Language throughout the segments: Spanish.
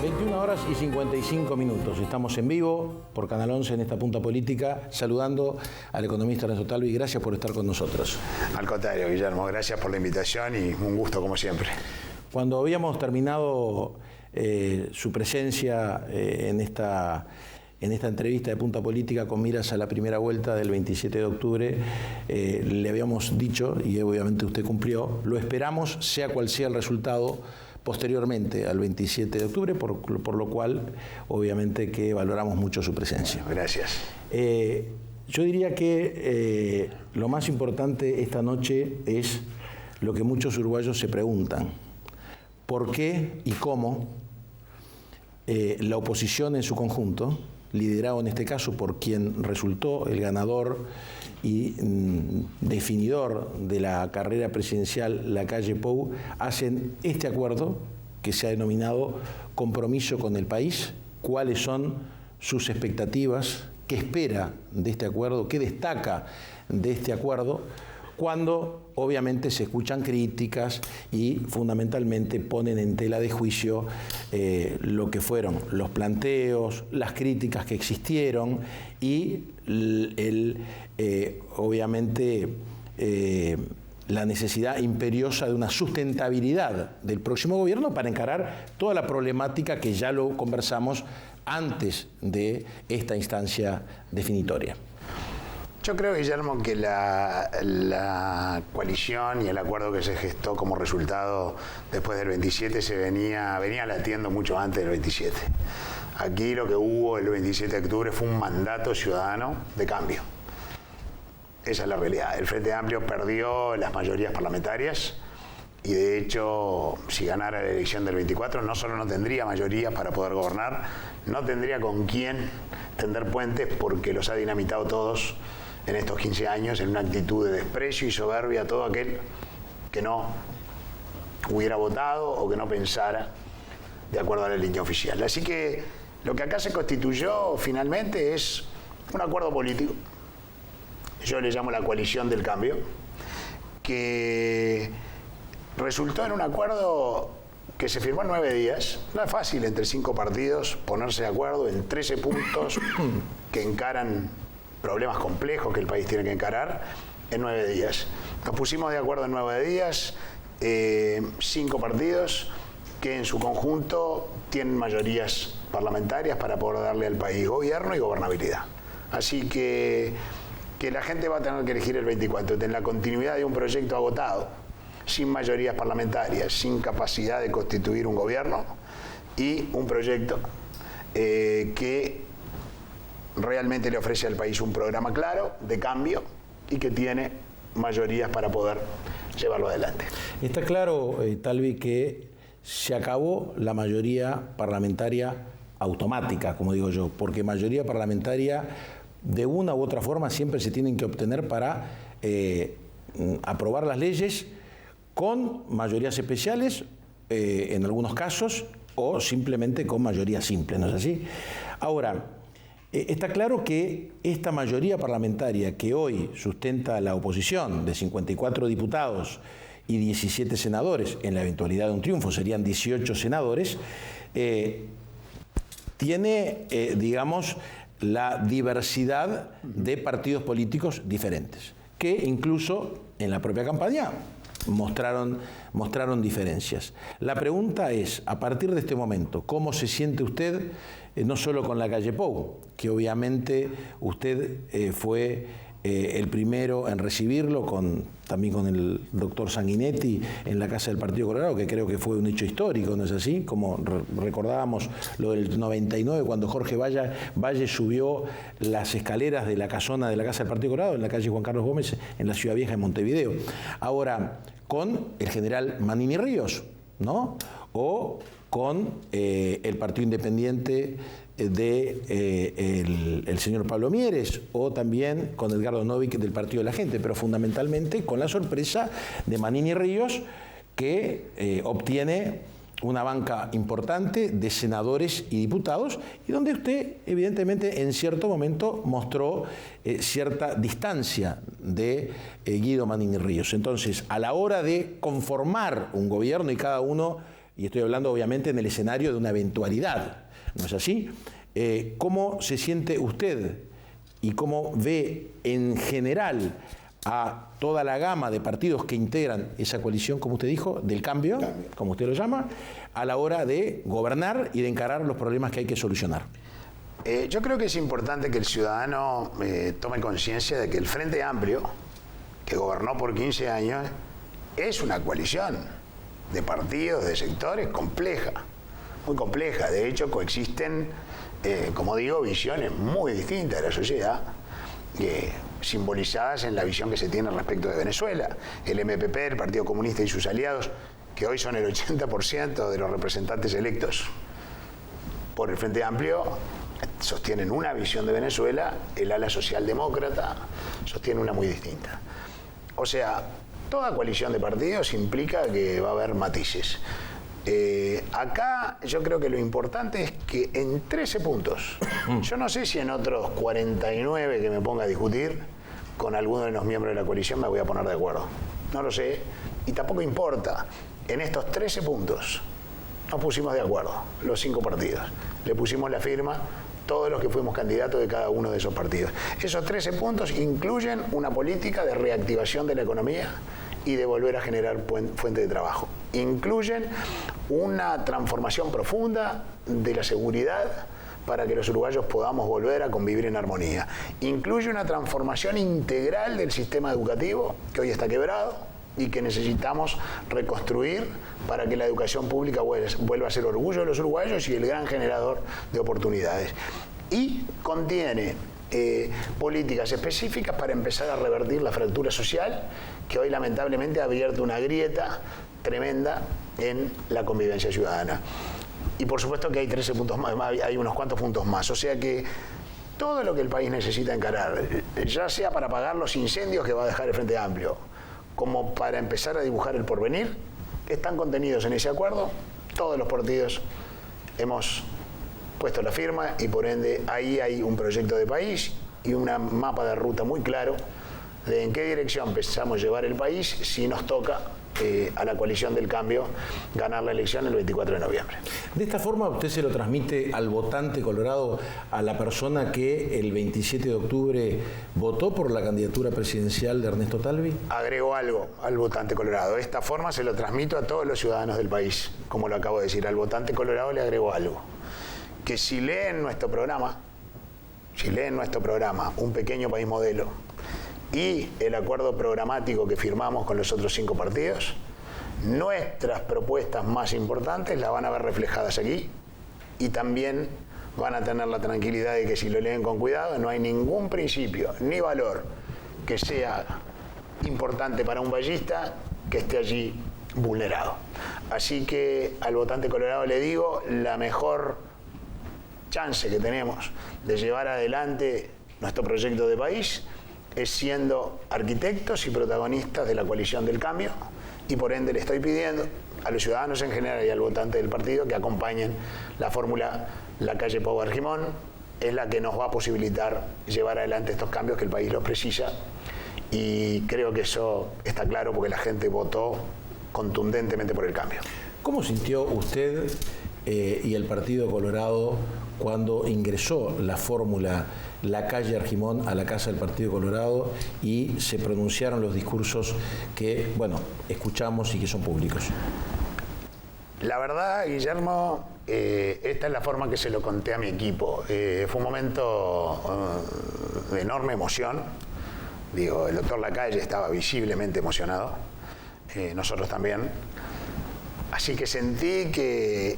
21 horas y 55 minutos. Estamos en vivo por Canal 11 en esta Punta Política, saludando al economista Ernesto Talvi. Gracias por estar con nosotros. Al contrario, Guillermo, gracias por la invitación y un gusto como siempre. Cuando habíamos terminado su presencia en esta entrevista de Punta Política con miras a la primera vuelta del 27 de octubre, le habíamos dicho, y obviamente usted cumplió, lo esperamos, sea cual sea el resultado, posteriormente al 27 de octubre, por lo cual obviamente que valoramos mucho su presencia. Gracias. Yo diría que lo más importante esta noche es lo que muchos uruguayos se preguntan: ¿por qué y cómo la oposición en su conjunto, liderado en este caso por quien resultó el ganador y definidor de la carrera presidencial, Lacalle Pou, hacen este acuerdo que se ha denominado compromiso con el país? ¿Cuáles son sus expectativas? ¿Qué espera de este acuerdo? ¿Qué destaca de este acuerdo? Cuando obviamente se escuchan críticas y fundamentalmente ponen en tela de juicio lo que fueron los planteos, las críticas que existieron y obviamente la necesidad imperiosa de una sustentabilidad del próximo gobierno para encarar toda la problemática que ya lo conversamos antes de esta instancia definitoria. Yo creo, Guillermo, que la coalición y el acuerdo que se gestó como resultado después del 27 se venía latiendo mucho antes del 27. Aquí lo que hubo el 27 de octubre fue un mandato ciudadano de cambio. Esa es la realidad. El Frente Amplio perdió las mayorías parlamentarias y de hecho, si ganara la elección del 24, no solo no tendría mayoría para poder gobernar, no tendría con quién tender puentes porque los ha dinamitado todos en estos 15 años en una actitud de desprecio y soberbia a todo aquel que no hubiera votado o que no pensara de acuerdo a la línea oficial. Así que lo que acá se constituyó finalmente es un acuerdo político. Yo le llamo la coalición del cambio, que resultó en un acuerdo que se firmó en 9 días. No es fácil entre 5 partidos ponerse de acuerdo en 13 puntos que encaran problemas complejos que el país tiene que encarar en 9 días. Nos pusimos de acuerdo en 9 días, 5 partidos que en su conjunto tienen mayorías parlamentarias para poder darle al país gobierno y gobernabilidad. Así que la gente va a tener que elegir el 24, en la continuidad de un proyecto agotado, sin mayorías parlamentarias, sin capacidad de constituir un gobierno, y un proyecto que realmente le ofrece al país un programa claro de cambio y que tiene mayorías para poder llevarlo adelante. Está claro, Talvi, que se acabó la mayoría parlamentaria automática, como digo yo, porque mayoría parlamentaria de una u otra forma siempre se tienen que obtener para aprobar las leyes con mayorías especiales, en algunos casos, o simplemente con mayoría simple, ¿no es así? Ahora, está claro que esta mayoría parlamentaria que hoy sustenta la oposición de 54 diputados y 17 senadores, en la eventualidad de un triunfo serían 18 senadores, tiene, digamos, la diversidad de partidos políticos diferentes, que incluso en la propia campaña mostraron diferencias. La pregunta es, a partir de este momento, ¿cómo se siente usted, no solo con Lacalle Pou, que obviamente usted fue el primero en recibirlo, también con el doctor Sanguinetti en la Casa del Partido Colorado, que creo que fue un hecho histórico, ¿no es así? Como recordábamos lo del 99, cuando Jorge Valle subió las escaleras de la casona de la Casa del Partido Colorado, en la calle Juan Carlos Gómez, en la Ciudad Vieja de Montevideo. Ahora, con el general Manini Ríos, ¿no? O con el Partido Independiente el señor Pablo Mieres, o también con Edgardo Novik del Partido de la Gente, pero fundamentalmente con la sorpresa de Manini Ríos, que obtiene una banca importante de senadores y diputados, y donde usted evidentemente en cierto momento mostró cierta distancia de Guido Manini Ríos. Entonces, a la hora de conformar un gobierno, y cada uno y estoy hablando obviamente en el escenario de una eventualidad, ¿no es así? ¿Cómo se siente usted y cómo ve en general a toda la gama de partidos que integran esa coalición, como usted dijo, del cambio, como usted lo llama, a la hora de gobernar y de encarar los problemas que hay que solucionar? Yo creo que es importante que el ciudadano tome conciencia de que el Frente Amplio, que gobernó por 15 años, es una coalición de partidos, de sectores compleja, muy compleja. De hecho, coexisten, como digo, visiones muy distintas de la sociedad, simbolizadas en la visión que se tiene respecto de Venezuela. El MPP, el Partido Comunista y sus aliados, que hoy son el 80% de los representantes electos por el Frente Amplio, sostienen una visión de Venezuela. El ala socialdemócrata sostiene una muy distinta. O sea, toda coalición de partidos implica que va a haber matices. Acá yo creo que lo importante es que en 13 puntos, yo no sé si en otros 49 que me ponga a discutir con alguno de los miembros de la coalición me voy a poner de acuerdo. No lo sé y tampoco importa. En estos 13 puntos nos pusimos de acuerdo, los 5 partidos. Le pusimos la firma todos los que fuimos candidatos de cada uno de esos partidos. Esos 13 puntos incluyen una política de reactivación de la economía y de volver a generar fuente de trabajo. Incluyen una transformación profunda de la seguridad para que los uruguayos podamos volver a convivir en armonía. Incluye una transformación integral del sistema educativo, que hoy está quebrado y que necesitamos reconstruir para que la educación pública vuelva a ser orgullo de los uruguayos y el gran generador de oportunidades. Y contiene políticas específicas para empezar a revertir la fractura social que hoy lamentablemente ha abierto una grieta tremenda en la convivencia ciudadana. Y por supuesto que hay 13 puntos más, hay unos cuantos puntos más. O sea que todo lo que el país necesita encarar, ya sea para apagar los incendios que va a dejar el Frente Amplio, como para empezar a dibujar el porvenir, están contenidos en ese acuerdo. Todos los partidos hemos puesto la firma y por ende ahí hay un proyecto de país y un mapa de ruta muy claro de en qué dirección pensamos llevar el país si nos toca a la coalición del cambio ganar la elección el 24 de noviembre. De esta forma usted se lo transmite al votante colorado, a la persona que el 27 de octubre votó por la candidatura presidencial de Ernesto Talvi. Agrego algo al votante colorado. De esta forma se lo transmito a todos los ciudadanos del país. Como lo acabo de decir, al votante colorado le agrego algo. Que si leen nuestro programa, Un Pequeño País Modelo, y el acuerdo programático que firmamos con los otros 5 partidos, nuestras propuestas más importantes las van a ver reflejadas aquí y también van a tener la tranquilidad de que si lo leen con cuidado no hay ningún principio ni valor que sea importante para un vallista que esté allí vulnerado. Así que al votante colorado le digo, la mejor chance que tenemos de llevar adelante nuestro proyecto de país es siendo arquitectos y protagonistas de la coalición del cambio y por ende le estoy pidiendo a los ciudadanos en general y al votante del partido que acompañen la fórmula La Calle Pau Argimón. Es la que nos va a posibilitar llevar adelante estos cambios que el país los precisa y creo que eso está claro porque la gente votó contundentemente por el cambio. ¿Cómo sintió usted y el Partido Colorado cuando ingresó la fórmula La Calle Argimón a la Casa del Partido Colorado y se pronunciaron los discursos que, bueno, escuchamos y que son públicos? La verdad, Guillermo, esta es la forma que se lo conté a mi equipo. Fue un momento de enorme emoción. Digo, el doctor Lacalle estaba visiblemente emocionado, nosotros también. Así que sentí que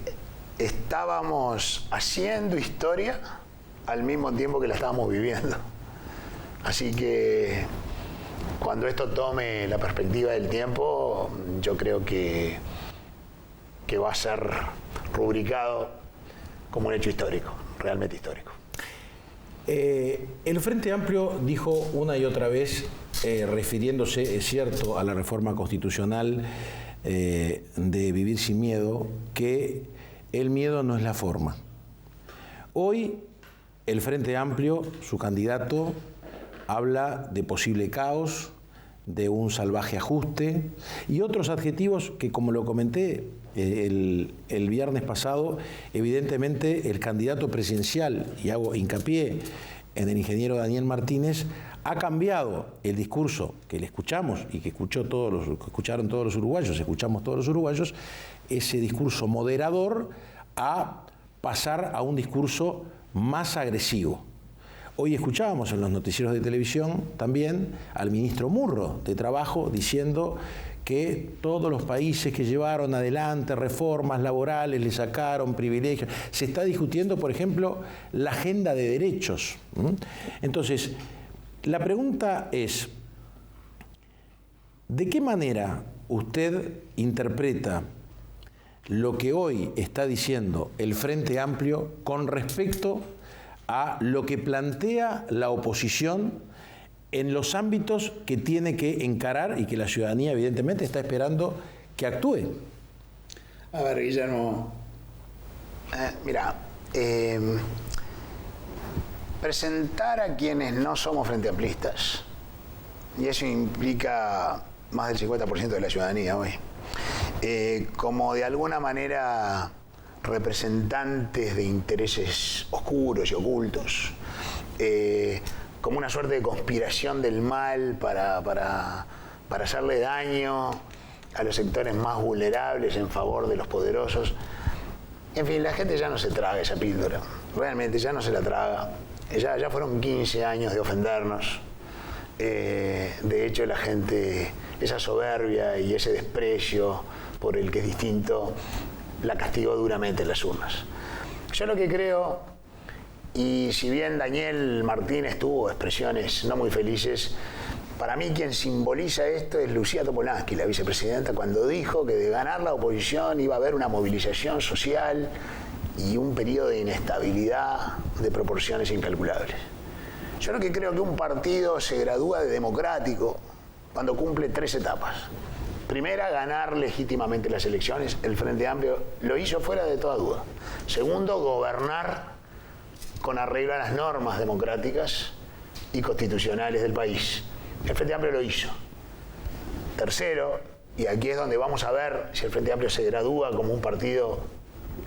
estábamos haciendo historia al mismo tiempo que la estábamos viviendo. Así que cuando esto tome la perspectiva del tiempo, yo creo que va a ser rubricado como un hecho histórico, realmente histórico. El Frente Amplio dijo una y otra vez, refiriéndose, es cierto, a la reforma constitucional de vivir sin miedo, que el miedo no es la forma. Hoy el Frente Amplio, su candidato, habla de posible caos, de un salvaje ajuste y otros adjetivos que, como lo comenté el viernes pasado, evidentemente el candidato presidencial, y hago hincapié en el ingeniero Daniel Martínez, ha cambiado el discurso que le escuchamos y que escucharon todos los uruguayos, escuchamos todos los uruguayos, ese discurso moderador a pasar a un discurso más agresivo. Hoy escuchábamos en los noticieros de televisión también al ministro Murro de Trabajo diciendo que todos los países que llevaron adelante reformas laborales le sacaron privilegios. Se está discutiendo, por ejemplo, la agenda de derechos. Entonces, la pregunta es, ¿de qué manera usted interpreta lo que hoy está diciendo el Frente Amplio con respecto a lo que plantea la oposición en los ámbitos que tiene que encarar y que la ciudadanía evidentemente está esperando que actúe? A ver, Guillermo, mira, presentar a quienes no somos frente amplistas, y eso implica más del 50% de la ciudadanía hoy, como de alguna manera representantes de intereses oscuros y ocultos, como una suerte de conspiración del mal para hacerle daño a los sectores más vulnerables en favor de los poderosos. En fin, la gente ya no se traga esa píldora, realmente ya no se la traga. Ya fueron 15 años de ofendernos. De hecho, la gente, esa soberbia y ese desprecio por el que es distinto, la castigó duramente en las urnas. Yo lo que creo, y si bien Daniel Martínez tuvo expresiones no muy felices, para mí quien simboliza esto es Lucía Topolansky, la vicepresidenta, cuando dijo que de ganar la oposición iba a haber una movilización social y un periodo de inestabilidad de proporciones incalculables. Yo lo que creo que un partido se gradúa de democrático cuando cumple 3 etapas. Primera, ganar legítimamente las elecciones. El Frente Amplio lo hizo fuera de toda duda. Segundo, gobernar con arreglo a las normas democráticas y constitucionales del país. El Frente Amplio lo hizo. Tercero, y aquí es donde vamos a ver si el Frente Amplio se gradúa como un partido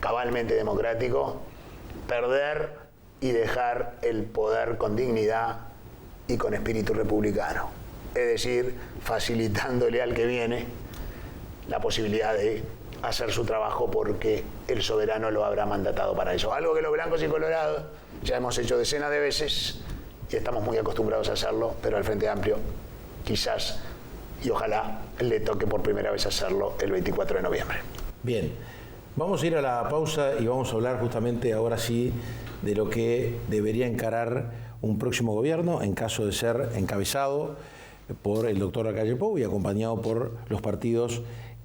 cabalmente democrático, perder y dejar el poder con dignidad y con espíritu republicano. Es decir, facilitándole al que viene la posibilidad de hacer su trabajo porque el soberano lo habrá mandatado para eso. Algo que los blancos y colorados ya hemos hecho decenas de veces y estamos muy acostumbrados a hacerlo, pero al Frente Amplio quizás y ojalá le toque por primera vez hacerlo el 24 de noviembre. Bien, vamos a ir a la pausa y vamos a hablar justamente ahora sí de lo que debería encarar un próximo gobierno en caso de ser encabezado por el doctor Lacalle Pou y acompañado por los partidos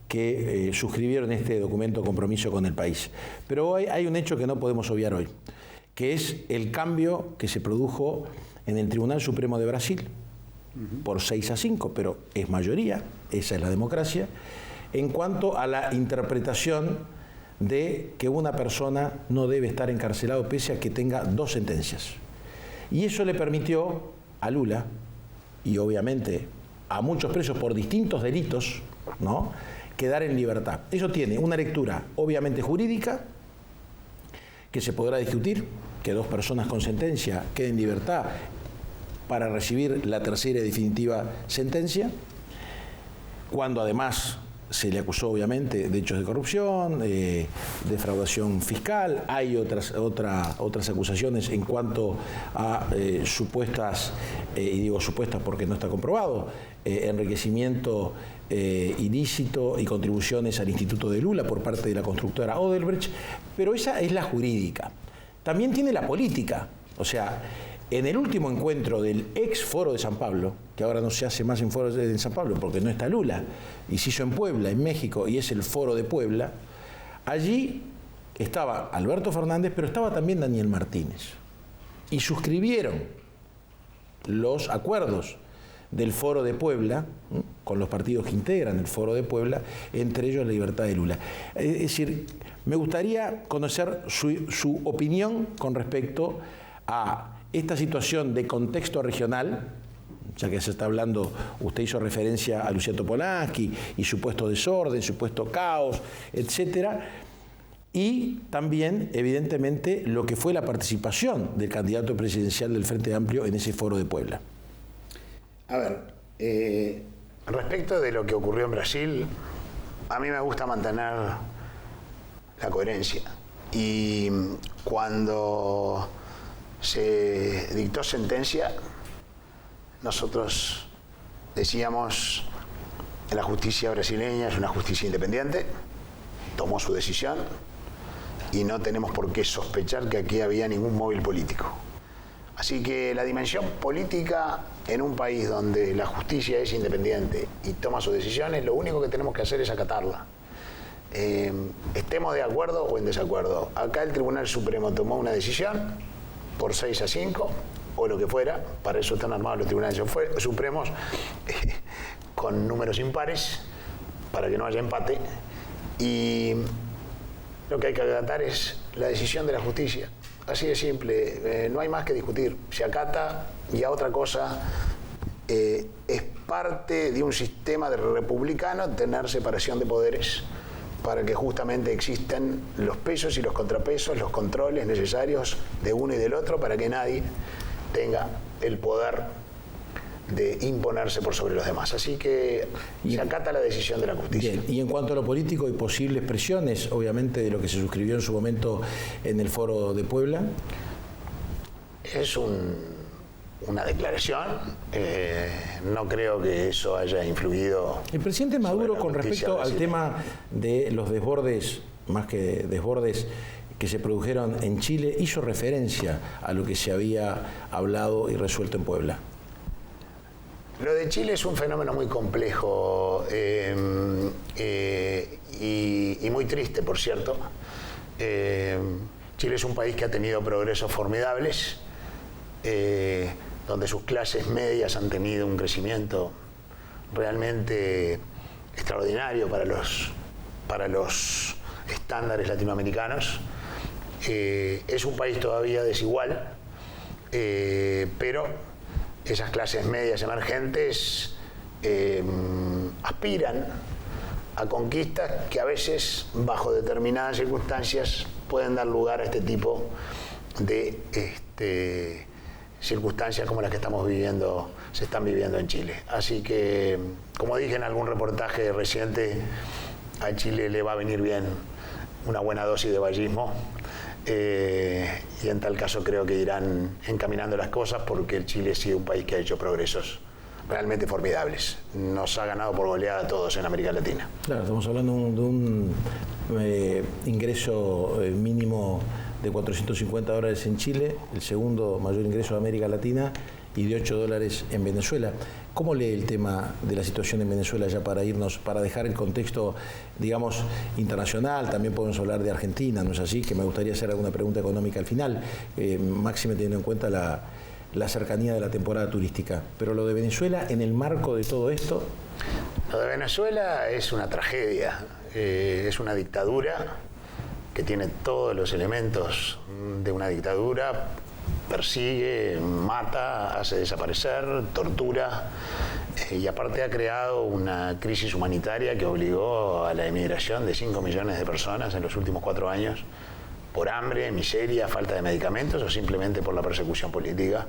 que suscribieron este documento compromiso con el país. Pero hay un hecho que no podemos obviar hoy, que es el cambio que se produjo en el Tribunal Supremo de Brasil, por 6-5, pero es mayoría, esa es la democracia, en cuanto a la interpretación de que una persona no debe estar encarcelado pese a que tenga 2 sentencias. Y eso le permitió a Lula, y obviamente a muchos presos por distintos delitos, ¿no?, quedar en libertad. Eso tiene una lectura obviamente jurídica, que se podrá discutir, que 2 personas con sentencia queden en libertad para recibir la tercera y definitiva sentencia, cuando además se le acusó obviamente de hechos de corrupción, defraudación fiscal, hay otras acusaciones en cuanto a supuestas, y digo supuestas porque no está comprobado, enriquecimiento ilícito y contribuciones al Instituto de Lula por parte de la constructora Odebrecht, pero esa es la jurídica. También tiene la política, o sea, en el último encuentro del ex Foro de San Pablo, que ahora no se hace más en Foro de San Pablo porque no está Lula, y se hizo en Puebla, en México, y es el Foro de Puebla, allí estaba Alberto Fernández, pero estaba también Daniel Martínez. Y suscribieron los acuerdos del Foro de Puebla, con los partidos que integran el Foro de Puebla, entre ellos la libertad de Lula. Es decir, me gustaría conocer su opinión con respecto a esta situación de contexto regional, ya que se está hablando, usted hizo referencia a Luciano Topolansky y supuesto desorden, supuesto caos, etcétera, y también, evidentemente, lo que fue la participación del candidato presidencial del Frente Amplio en ese foro de Puebla. A ver, respecto de lo que ocurrió en Brasil, a mí me gusta mantener la coherencia. Y cuando se dictó sentencia, nosotros decíamos que la justicia brasileña es una justicia independiente, tomó su decisión y no tenemos por qué sospechar que aquí había ningún móvil político. Así que la dimensión política en un país donde la justicia es independiente y toma sus decisiones, lo único que tenemos que hacer es acatarla. Estemos de acuerdo o en desacuerdo. Acá el Tribunal Supremo tomó una decisión por 6-5 o lo que fuera, para eso están armados los tribunales supremos con números impares para que no haya empate, y lo que hay que acatar es la decisión de la justicia. Así de simple, no hay más que discutir, se acata. Y a otra cosa, es parte de un sistema republicano tener separación de poderes para que justamente existan los pesos y los contrapesos, los controles necesarios de uno y del otro para que nadie tenga el poder de imponerse por sobre los demás. Así que se acata la decisión de la justicia. Bien. Y en cuanto a lo político y posibles presiones, obviamente, de lo que se suscribió en su momento en el foro de Puebla. Es una declaración, no creo que eso haya influido. El presidente Maduro, con respecto al tema de los desbordes, más que desbordes, que se produjeron en Chile, hizo referencia a lo que se había hablado y resuelto en Puebla. Lo de Chile es un fenómeno muy complejo y muy triste, por cierto. Chile es un país que ha tenido progresos formidables, donde sus clases medias han tenido un crecimiento realmente extraordinario para los estándares latinoamericanos. Es un país todavía desigual, pero esas clases medias emergentes aspiran a conquistas que a veces, bajo determinadas circunstancias, pueden dar lugar a este tipo de circunstancias como las que se están viviendo en Chile. Así que, como dije en algún reportaje reciente, a Chile le va a venir bien una buena dosis de vallismo. Y en tal caso creo que irán encaminando las cosas, porque Chile ha sido un país que ha hecho progresos realmente formidables. Nos ha ganado por goleada a todos en América Latina. Claro, estamos hablando de un ingreso mínimo de $450 en Chile, el segundo mayor ingreso de América Latina, y de $8 en Venezuela. ¿Cómo lee el tema de la situación en Venezuela, ya para irnos, para dejar el contexto, digamos, internacional? También podemos hablar de Argentina, ¿no es así? Que me gustaría hacer alguna pregunta económica al final, máxime teniendo en cuenta la cercanía de la temporada turística. Pero lo de Venezuela, en el marco de todo esto... Lo de Venezuela es una tragedia, es una dictadura que tiene todos los elementos de una dictadura. Persigue, mata, hace desaparecer, tortura, y aparte ha creado una crisis humanitaria que obligó a la emigración de 5 millones de personas en los últimos 4 años por hambre, miseria, falta de medicamentos o simplemente por la persecución política.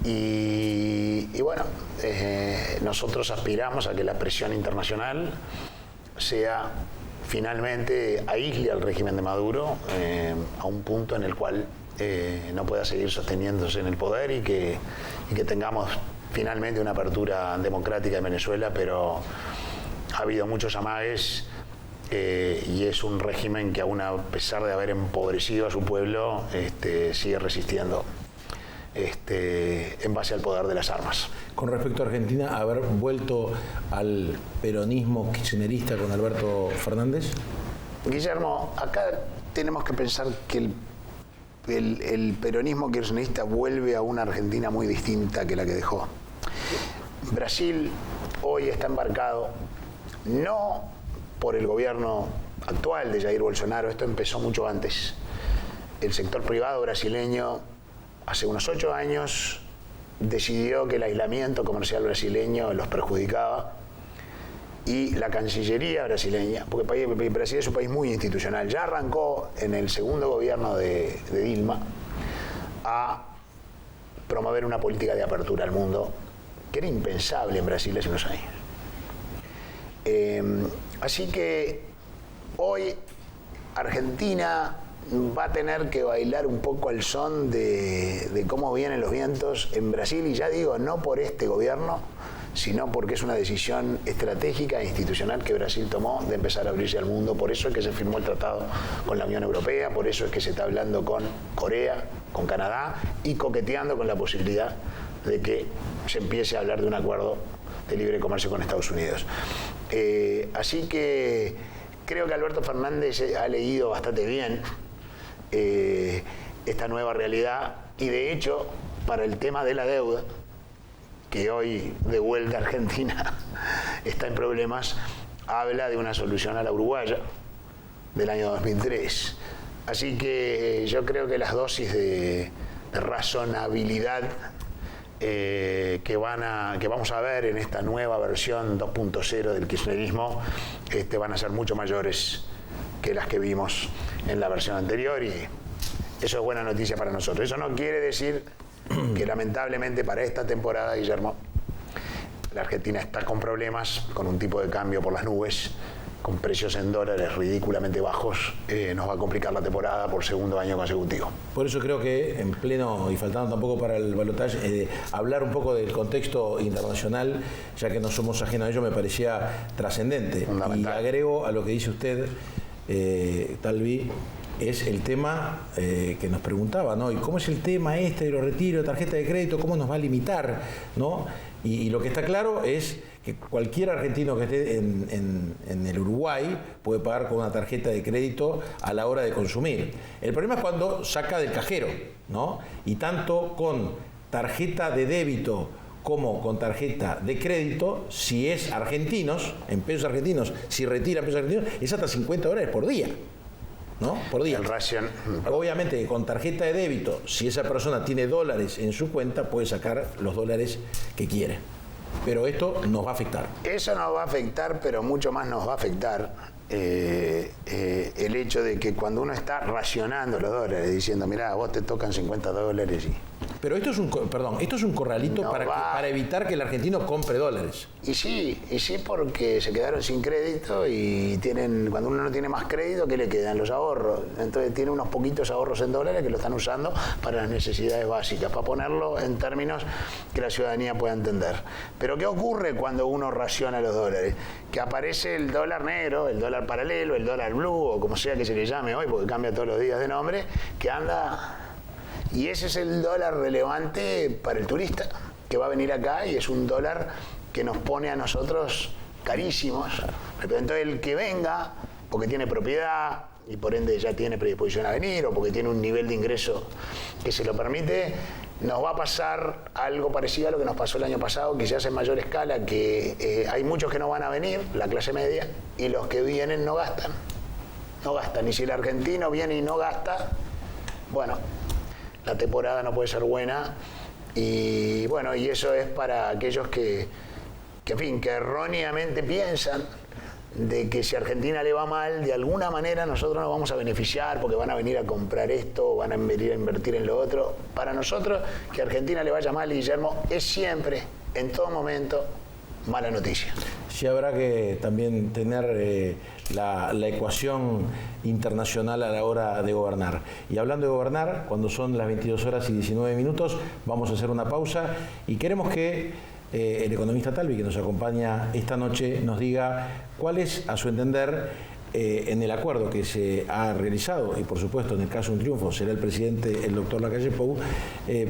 Y bueno, nosotros aspiramos a que la presión internacional sea finalmente aísle al régimen de Maduro a un punto en el cual no pueda seguir sosteniéndose en el poder y que tengamos finalmente una apertura democrática en Venezuela, pero ha habido muchos amagues y es un régimen que aún a pesar de haber empobrecido a su pueblo sigue resistiendo en base al poder de las armas. Con respecto a Argentina, haber vuelto al peronismo kirchnerista con Alberto Fernández. Guillermo, acá tenemos que pensar que el peronismo kirchnerista vuelve a una Argentina muy distinta que la que dejó. Brasil hoy está embarcado no por el gobierno actual de Jair Bolsonaro, esto empezó mucho antes. El sector privado brasileño hace unos 8 años decidió que el aislamiento comercial brasileño los perjudicaba y la Cancillería brasileña, porque Brasil es un país muy institucional, ya arrancó en el segundo gobierno de Dilma a promover una política de apertura al mundo que era impensable en Brasil hace unos años. Así que hoy Argentina va a tener que bailar un poco al son de cómo vienen los vientos en Brasil, y ya digo, no por este gobierno, sino porque es una decisión estratégica e institucional que Brasil tomó de empezar a abrirse al mundo. Por eso es que se firmó el tratado con la Unión Europea, por eso es que se está hablando con Corea, con Canadá, y coqueteando con la posibilidad de que se empiece a hablar de un acuerdo de libre comercio con Estados Unidos. Así que creo que Alberto Fernández ha leído bastante bien esta nueva realidad, y de hecho, para el tema de la deuda, que hoy de vuelta Argentina está en problemas, habla de una solución a la uruguaya del año 2003. Así que yo creo que las dosis de razonabilidad que vamos a ver en esta nueva versión 2.0 del kirchnerismo van a ser mucho mayores que las que vimos en la versión anterior, y eso es buena noticia para nosotros. Eso no quiere decir que lamentablemente para esta temporada, Guillermo, la Argentina está con problemas, con un tipo de cambio por las nubes, con precios en dólares ridículamente bajos. Nos va a complicar la temporada por segundo año consecutivo. Por eso creo que en pleno, y faltando tampoco para el balotaje, hablar un poco del contexto internacional, ya que no somos ajenos a ello, me parecía trascendente. Y agrego a lo que dice usted, Talvi, es el tema que nos preguntaba, ¿no? ¿Y cómo es el tema de los retiros de tarjeta de crédito? ¿Cómo nos va a limitar? ¿No? Y lo que está claro es que cualquier argentino que esté en el Uruguay puede pagar con una tarjeta de crédito a la hora de consumir. El problema es cuando saca del cajero, ¿no? Y tanto con tarjeta de débito como con tarjeta de crédito, si es argentinos, en pesos argentinos, si retiran pesos argentinos, es hasta $50 por día, ¿no? Por día. El ration. Obviamente, con tarjeta de débito, si esa persona tiene dólares en su cuenta, puede sacar los dólares que quiere. Pero esto nos va a afectar. Eso nos va a afectar, pero mucho más nos va a afectar el hecho de que cuando uno está racionando los dólares, diciendo, mirá, vos te tocan $50 y... Pero esto es un corralito no para evitar que el argentino compre dólares. Y sí, porque se quedaron sin crédito y cuando uno no tiene más crédito, ¿qué le quedan? Los ahorros. Entonces tiene unos poquitos ahorros en dólares que lo están usando para las necesidades básicas, para ponerlo en términos que la ciudadanía pueda entender. Pero ¿qué ocurre cuando uno raciona los dólares? Que aparece el dólar negro, el dólar paralelo, el dólar blue, o como sea que se le llame hoy, porque cambia todos los días de nombre, que anda... Y ese es el dólar relevante para el turista que va a venir acá, y es un dólar que nos pone a nosotros carísimos. Entonces el que venga, porque tiene propiedad y por ende ya tiene predisposición a venir, o porque tiene un nivel de ingreso que se lo permite, nos va a pasar algo parecido a lo que nos pasó el año pasado, quizás en mayor escala, que hay muchos que no van a venir, la clase media, y los que vienen no gastan. No gastan. Y si el argentino viene y no gasta, bueno, la temporada no puede ser buena, y bueno, y eso es para aquellos que en fin, que erróneamente piensan de que si a Argentina le va mal, de alguna manera nosotros nos vamos a beneficiar porque van a venir a comprar esto, van a venir a invertir en lo otro. Para nosotros, que a Argentina le vaya mal, Guillermo, es siempre, en todo momento, mala noticia. Sí, habrá que también tener la ecuación internacional a la hora de gobernar. Y hablando de gobernar, cuando son las 22:19, vamos a hacer una pausa y queremos que el economista Talvi, que nos acompaña esta noche, nos diga cuál es, a su entender, en el acuerdo que se ha realizado, y por supuesto en el caso de un triunfo será el presidente, el doctor Lacalle Pou,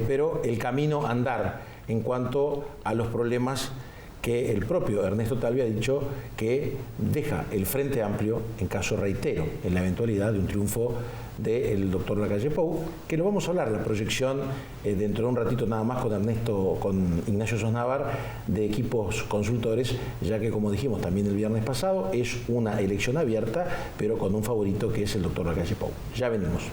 pero el camino a andar en cuanto a los problemas que el propio Ernesto Talvi ha dicho que deja el Frente Amplio en caso, reitero, en la eventualidad de un triunfo del doctor Lacalle Pou, que lo vamos a hablar, la proyección dentro de un ratito nada más con Ignacio Sosnávar, de equipos consultores, ya que, como dijimos también el viernes pasado, es una elección abierta, pero con un favorito que es el doctor Lacalle Pou. Ya venimos.